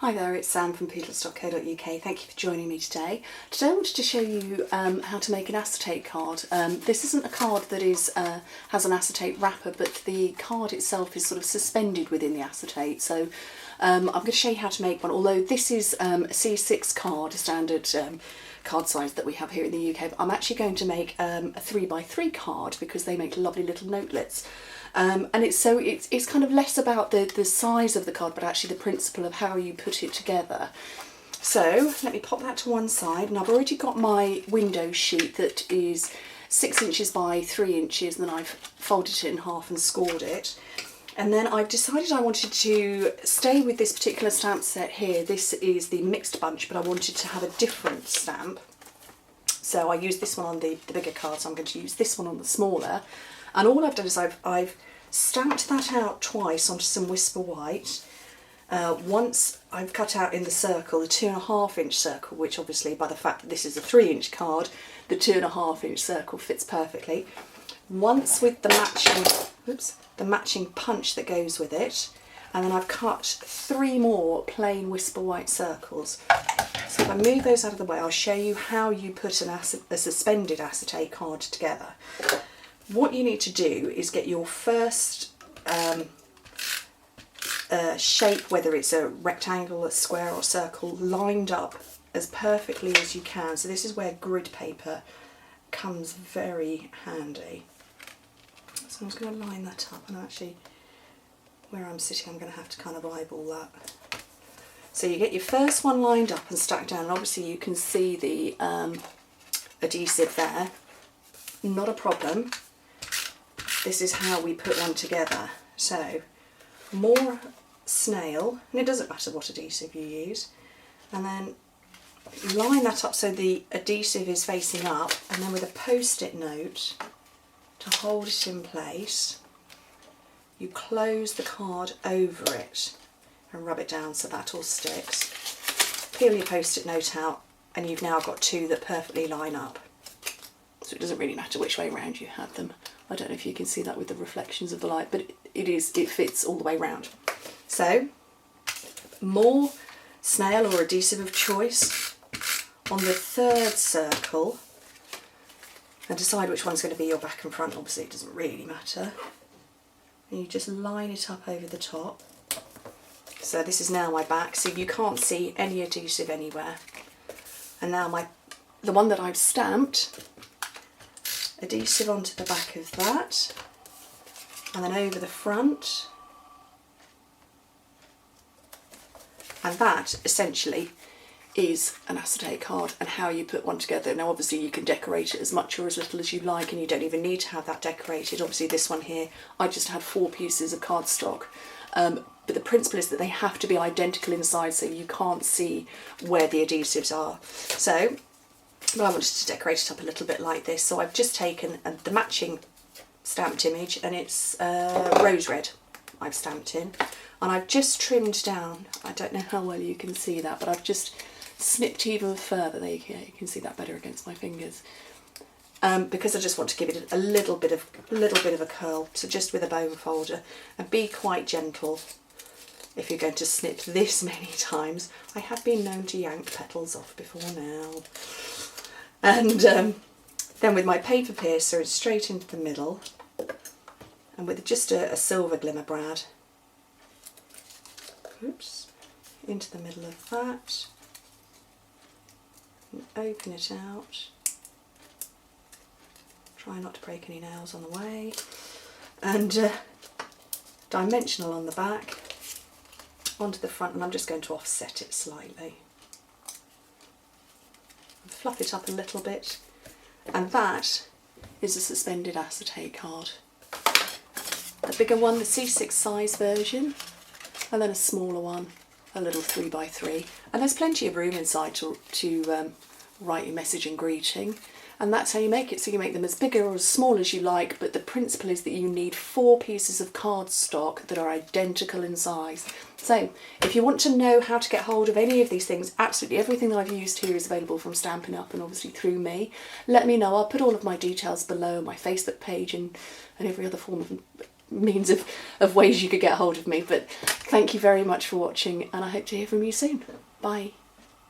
Hi there, it's Sam from poodles.co.uk. Thank you for joining me today. Today I wanted to show you how to make an acetate card. This isn't a card that has an acetate wrapper, but the card itself is sort of suspended within the acetate. So I'm going to show you how to make one, although this is a C6 card, a standard card size that we have here in the UK. But I'm actually going to make a 3x3 card because they make lovely little notelets. And it's kind of less about the size of the card, but actually the principle of how you put it together. So let me pop that to one side, and I've already got my window sheet that is 6 inches by 3 inches, and then I've folded it in half and scored it. And then I've decided I wanted to stay with this particular stamp set here. This is the mixed bunch, but I wanted to have a different stamp. So I used this one on the bigger card, so I'm going to use this one on the smaller. And all I've done is I've stamped that out twice onto some Whisper White. Once I've cut out in the circle, the 2.5 inch circle, which obviously by the fact that this is a 3 inch card, the 2.5 inch circle fits perfectly. Once with the matching punch that goes with it, and then I've cut 3 more plain Whisper White circles. So if I move those out of the way, I'll show you how you put a suspended acetate card together. What you need to do is get your first shape, whether it's a rectangle, a square or circle, lined up as perfectly as you can. So this is where grid paper comes very handy. So I'm just going to line that up, and actually where I'm sitting I'm going to have to kind of eyeball that. So you get your first one lined up and stuck down, and obviously you can see the adhesive there. Not a problem. This is how we put one together. So more snail, and it doesn't matter what adhesive you use, and then line that up so the adhesive is facing up, and then with a post-it note to hold it in place, you close the card over it and rub it down so that all sticks. Peel your post-it note out, and you've now got 2 that perfectly line up. So it doesn't really matter which way around you had them. I don't know if you can see that with the reflections of the light, but it fits all the way round. So, more snail or adhesive of choice on the 3rd circle, and decide which one's going to be your back and front. Obviously it doesn't really matter. And you just line it up over the top. So this is now my back, so you can't see any adhesive anywhere. And now the one that I've stamped, adhesive onto the back of that, and then over the front, and that essentially is an acetate card and how you put one together. Now obviously you can decorate it as much or as little as you like, and you don't even need to have that decorated. Obviously this one here, I just had 4 pieces of cardstock, but the principle is that they have to be identical in size, so you can't see where the adhesives are. So but I wanted to decorate it up a little bit like this, so I've just taken the matching stamped image, and it's rose red I've stamped in, and I've just trimmed down. I don't know how well you can see that, but I've just snipped even further. There you go, you can see that better against my fingers, because I just want to give it a little bit of a curl. So just with a bone folder, and be quite gentle if you're going to snip this many times. I have been known to yank petals off before now. And then with my paper piercer, it's straight into the middle, and with just a silver glimmer brad, into the middle of that, and open it out. Try not to break any nails on the way, and dimensional on the back, onto the front, and I'm just going to offset it slightly. Fluff it up a little bit, and that is a suspended acetate card. The bigger one, the C6 size version, and then a smaller one, a little 3x3, and there's plenty of room inside to write your message and greeting. And that's how you make it. So you make them as big or as small as you like, but the principle is that you need 4 pieces of cardstock that are identical in size. So if you want to know how to get hold of any of these things, absolutely everything that I've used here is available from Stampin' Up, and obviously through me. Let me know. I'll put all of my details below, my Facebook page and every other form of means of ways you could get hold of me. But thank you very much for watching, and I hope to hear from you soon. Bye.